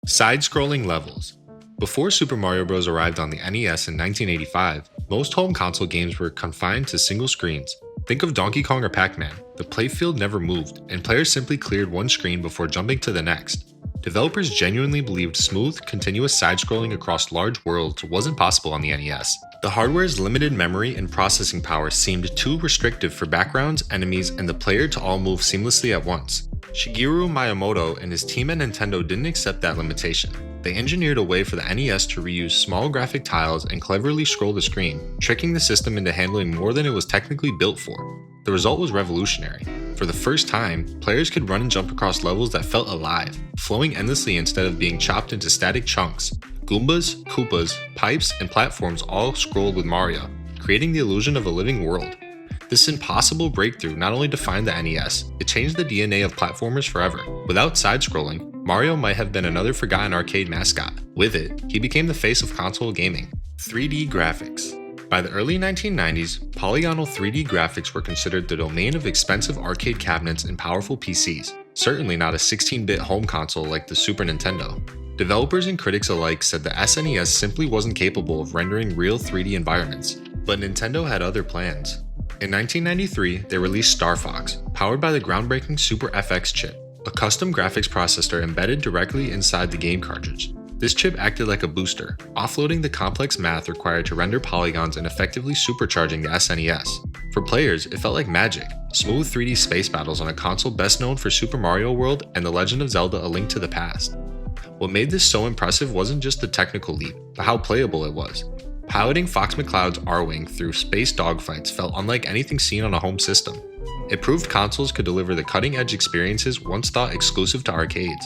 Side-scrolling levels. Before Super Mario Bros. Arrived on the NES in 1985, most home console games were confined to single screens. Think of Donkey Kong or Pac-Man. The playfield never moved, and players simply cleared one screen before jumping to the next. Developers genuinely believed smooth, continuous side-scrolling across large worlds wasn't possible on the NES. The hardware's limited memory and processing power seemed too restrictive for backgrounds, enemies, and the player to all move seamlessly at once. Shigeru Miyamoto and his team at Nintendo didn't accept that limitation. They engineered a way for the NES to reuse small graphic tiles and cleverly scroll the screen, tricking the system into handling more than it was technically built for. The result was revolutionary. For the first time, players could run and jump across levels that felt alive, flowing endlessly instead of being chopped into static chunks. Goombas, Koopas, pipes, and platforms all scrolled with Mario, creating the illusion of a living world. This impossible breakthrough not only defined the NES, it changed the DNA of platformers forever. Without side-scrolling, Mario might have been another forgotten arcade mascot. With it, he became the face of console gaming. 3D graphics. By the early 1990s, polygonal 3D graphics were considered the domain of expensive arcade cabinets and powerful PCs, certainly not a 16-bit home console like the Super Nintendo. Developers and critics alike said the SNES simply wasn't capable of rendering real 3D environments, but Nintendo had other plans. In 1993, they released Star Fox, powered by the groundbreaking Super FX chip, a custom graphics processor embedded directly inside the game cartridge. This chip acted like a booster, offloading the complex math required to render polygons and effectively supercharging the SNES. For players, it felt like magic, smooth 3D space battles on a console best known for Super Mario World and The Legend of Zelda: A Link to the Past. What made this so impressive wasn't just the technical leap, but how playable it was. Piloting Fox McCloud's Arwing through space dogfights felt unlike anything seen on a home system. It proved consoles could deliver the cutting-edge experiences once thought exclusive to arcades.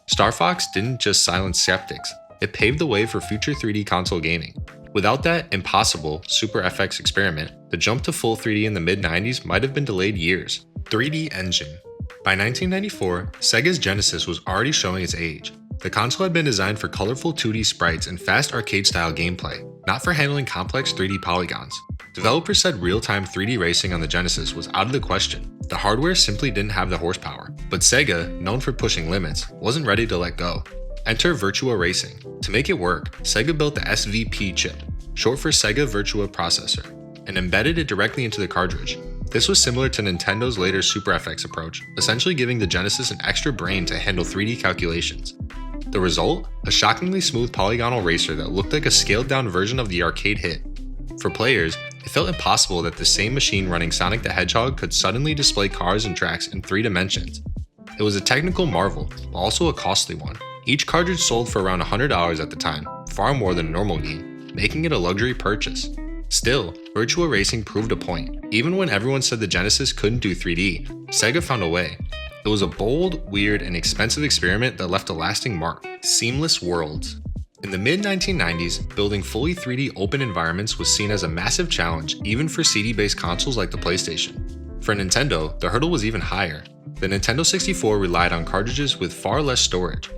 Star Fox didn't just silence skeptics, it paved the way for future 3D console gaming. Without that impossible Super FX experiment, the jump to full 3D in the mid-90s might have been delayed years. 3D engine. By 1994, Sega's Genesis was already showing its age. The console had been designed for colorful 2D sprites and fast arcade-style gameplay, not for handling complex 3D polygons. Developers said real-time 3D racing on the Genesis was out of the question. The hardware simply didn't have the horsepower, but Sega, known for pushing limits, wasn't ready to let go. Enter Virtua Racing. To make it work, Sega built the SVP chip, short for Sega Virtua Processor, and embedded it directly into the cartridge. This was similar to Nintendo's later Super FX approach, essentially giving the Genesis an extra brain to handle 3D calculations. The result? A shockingly smooth polygonal racer that looked like a scaled-down version of the arcade hit. For players, it felt impossible that the same machine running Sonic the Hedgehog could suddenly display cars and tracks in 3 dimensions. It was a technical marvel, but also a costly one. Each cartridge sold for around $100 at the time, far more than a normal game, making it a luxury purchase. Still, Virtua Racing proved a point. Even when everyone said the Genesis couldn't do 3D, Sega found a way. It was a bold, weird, and expensive experiment that left a lasting mark. Seamless worlds. In the mid-1990s, building fully 3D open environments was seen as a massive challenge even for CD-based consoles like the PlayStation. For Nintendo, the hurdle was even higher. The Nintendo 64 relied on cartridges with far less storage.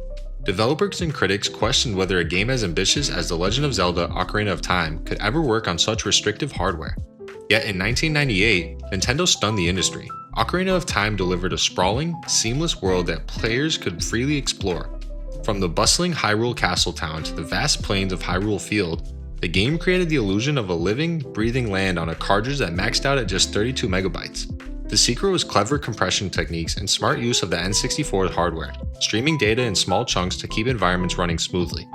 Developers and critics questioned whether a game as ambitious as The Legend of Zelda: Ocarina of Time could ever work on such restrictive hardware. Yet in 1998, Nintendo stunned the industry. Ocarina of Time delivered a sprawling, seamless world that players could freely explore. From the bustling Hyrule Castle town to the vast plains of Hyrule Field, the game created the illusion of a living, breathing land on a cartridge that maxed out at just 32 megabytes. The secret was clever compression techniques and smart use of the N64 hardware, streaming data in small chunks to keep environments running smoothly.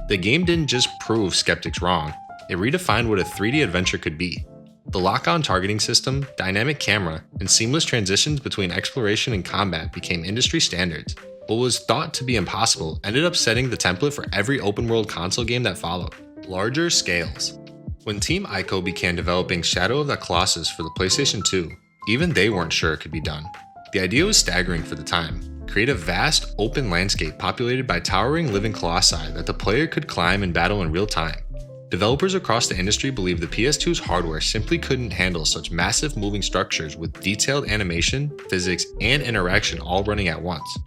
The game didn't just prove skeptics wrong, it redefined what a 3D adventure could be. The lock-on targeting system, dynamic camera, and seamless transitions between exploration and combat became industry standards. What was thought to be impossible ended up setting the template for every open-world console game that followed. Larger scales. When Team Ico began developing Shadow of the Colossus for the PlayStation 2, even they weren't sure it could be done. The idea was staggering for the time. Create a vast, open landscape populated by towering living colossi that the player could climb and battle in real time. Developers across the industry believed the PS2's hardware simply couldn't handle such massive moving structures with detailed animation, physics, and interaction all running at once.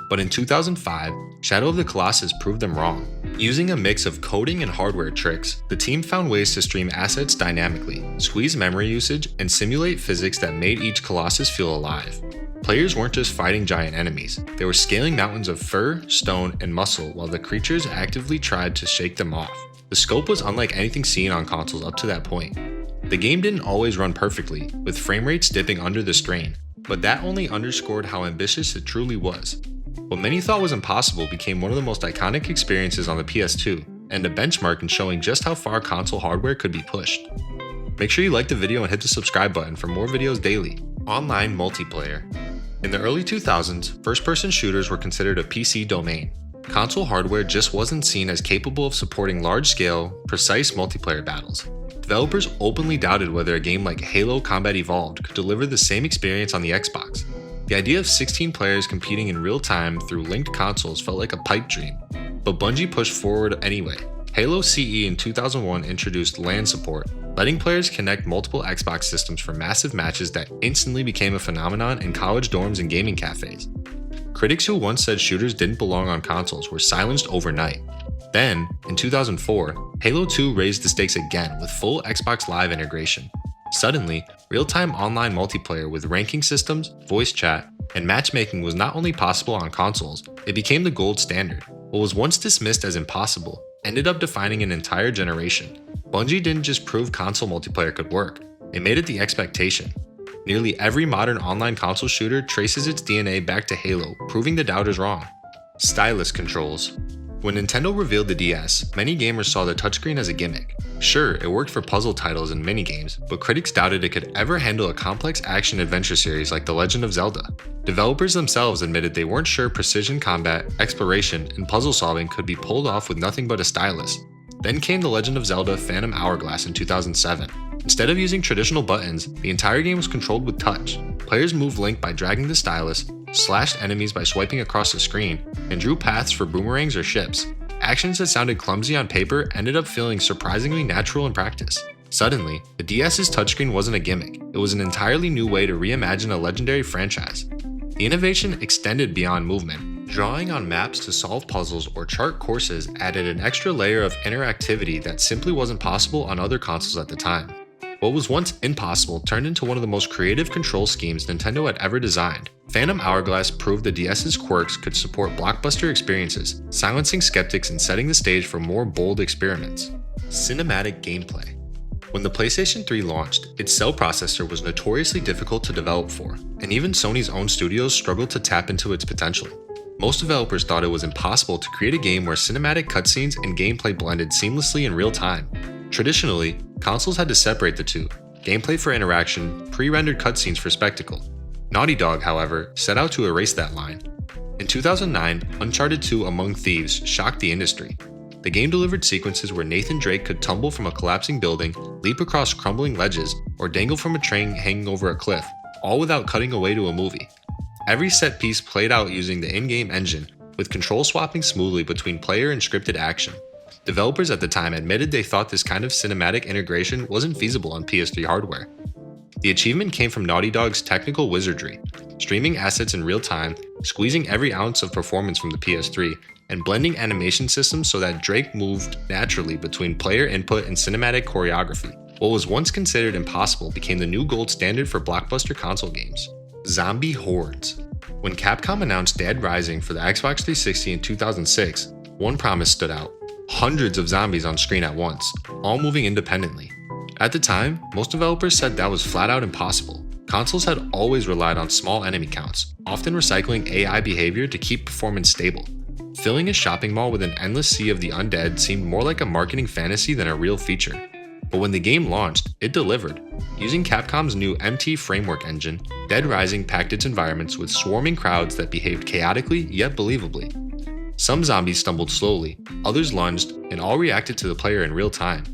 But in 2005, Shadow of the Colossus proved them wrong. Using a mix of coding and hardware tricks, the team found ways to stream assets dynamically, squeeze memory usage, and simulate physics that made each Colossus feel alive. Players weren't just fighting giant enemies, they were scaling mountains of fur, stone, and muscle while the creatures actively tried to shake them off. The scope was unlike anything seen on consoles up to that point. The game didn't always run perfectly, with frame rates dipping under the strain, but that only underscored how ambitious it truly was. What many thought was impossible became one of the most iconic experiences on the PS2, and a benchmark in showing just how far console hardware could be pushed. Make sure you like the video and hit the subscribe button for more videos daily. Online multiplayer. In the early 2000s, first-person shooters were considered a PC domain. Console hardware just wasn't seen as capable of supporting large-scale, precise multiplayer battles. Developers openly doubted whether a game like Halo Combat Evolved could deliver the same experience on the Xbox. The idea of 16 players competing in real time through linked consoles felt like a pipe dream, but Bungie pushed forward anyway. Halo CE in 2001 introduced LAN support, letting players connect multiple Xbox systems for massive matches that instantly became a phenomenon in college dorms and gaming cafes. Critics who once said shooters didn't belong on consoles were silenced overnight. Then, in 2004, Halo 2 raised the stakes again with full Xbox Live integration. Suddenly, real-time online multiplayer with ranking systems, voice chat, and matchmaking was not only possible on consoles, it became the gold standard. What was once dismissed as impossible ended up defining an entire generation. Bungie didn't just prove console multiplayer could work, it made it the expectation. Nearly every modern online console shooter traces its DNA back to Halo, proving the doubters wrong. Stylus controls. When Nintendo revealed the DS, many gamers saw the touchscreen as a gimmick. Sure, it worked for puzzle titles and minigames, but critics doubted it could ever handle a complex action-adventure series like The Legend of Zelda. Developers themselves admitted they weren't sure precision combat, exploration, and puzzle solving could be pulled off with nothing but a stylus. Then came The Legend of Zelda Phantom Hourglass in 2007. Instead of using traditional buttons, the entire game was controlled with touch. Players moved Link by dragging the stylus, slashed enemies by swiping across the screen, and drew paths for boomerangs or ships. Actions that sounded clumsy on paper ended up feeling surprisingly natural in practice. Suddenly, the DS's touchscreen wasn't a gimmick, it was an entirely new way to reimagine a legendary franchise. The innovation extended beyond movement. Drawing on maps to solve puzzles or chart courses added an extra layer of interactivity that simply wasn't possible on other consoles at the time. What was once impossible turned into one of the most creative control schemes Nintendo had ever designed. Phantom Hourglass proved the DS's quirks could support blockbuster experiences, silencing skeptics and setting the stage for more bold experiments. Cinematic gameplay. When the PlayStation 3 launched, its cell processor was notoriously difficult to develop for, and even Sony's own studios struggled to tap into its potential. Most developers thought it was impossible to create a game where cinematic cutscenes and gameplay blended seamlessly in real time. Traditionally, consoles had to separate the two, gameplay for interaction, pre-rendered cutscenes for spectacle. Naughty Dog, however, set out to erase that line. In 2009, Uncharted 2 Among Thieves shocked the industry. The game delivered sequences where Nathan Drake could tumble from a collapsing building, leap across crumbling ledges, or dangle from a train hanging over a cliff, all without cutting away to a movie. Every set piece played out using the in-game engine, with control swapping smoothly between player and scripted action. Developers at the time admitted they thought this kind of cinematic integration wasn't feasible on PS3 hardware. The achievement came from Naughty Dog's technical wizardry, streaming assets in real time, squeezing every ounce of performance from the PS3, and blending animation systems so that Drake moved naturally between player input and cinematic choreography. What was once considered impossible became the new gold standard for blockbuster console games. Zombie hordes. When Capcom announced Dead Rising for the Xbox 360 in 2006, one promise stood out: hundreds of zombies on screen at once, all moving independently. At the time, most developers said that was flat out impossible. Consoles had always relied on small enemy counts, often recycling AI behavior to keep performance stable. Filling a shopping mall with an endless sea of the undead seemed more like a marketing fantasy than a real feature. But when the game launched, it delivered. Using Capcom's new MT framework engine, Dead Rising packed its environments with swarming crowds that behaved chaotically yet believably. Some zombies stumbled slowly, others lunged, and all reacted to the player in real time.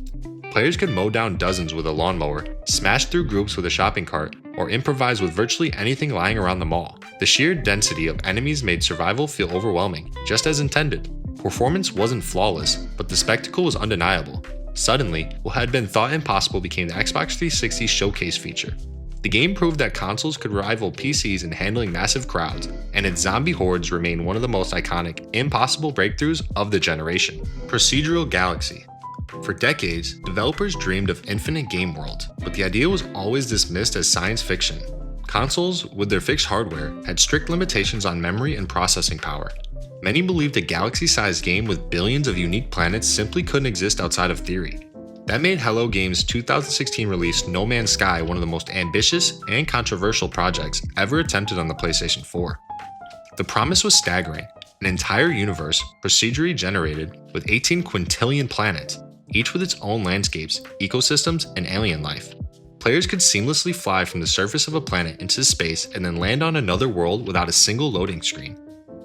Players could mow down dozens with a lawnmower, smash through groups with a shopping cart, or improvise with virtually anything lying around the mall. The sheer density of enemies made survival feel overwhelming, just as intended. Performance wasn't flawless, but the spectacle was undeniable. Suddenly, what had been thought impossible became the Xbox 360 showcase feature. The game proved that consoles could rival PCs in handling massive crowds, and its zombie hordes remain one of the most iconic, impossible breakthroughs of the generation. Procedural Galaxy. For decades, developers dreamed of infinite game worlds, but the idea was always dismissed as science fiction. Consoles, with their fixed hardware, had strict limitations on memory and processing power. Many believed a galaxy-sized game with billions of unique planets simply couldn't exist outside of theory. That made Hello Games' 2016 release No Man's Sky one of the most ambitious and controversial projects ever attempted on the PlayStation 4. The promise was staggering: an entire universe procedurally generated with 18 quintillion planets, each with its own landscapes, ecosystems, and alien life. Players could seamlessly fly from the surface of a planet into space and then land on another world without a single loading screen.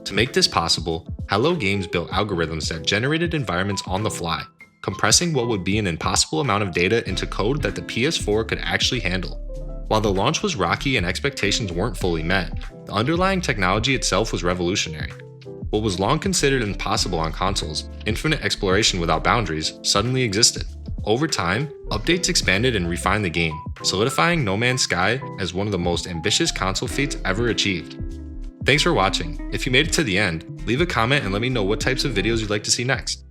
To make this possible, Hello Games built algorithms that generated environments on the fly, compressing what would be an impossible amount of data into code that the PS4 could actually handle. While the launch was rocky and expectations weren't fully met, the underlying technology itself was revolutionary. What was long considered impossible on consoles, infinite exploration without boundaries, suddenly existed. Over time, updates expanded and refined the game, solidifying No Man's Sky as one of the most ambitious console feats ever achieved. Thanks for watching. If you made it to the end, leave a comment and let me know what types of videos you'd like to see next.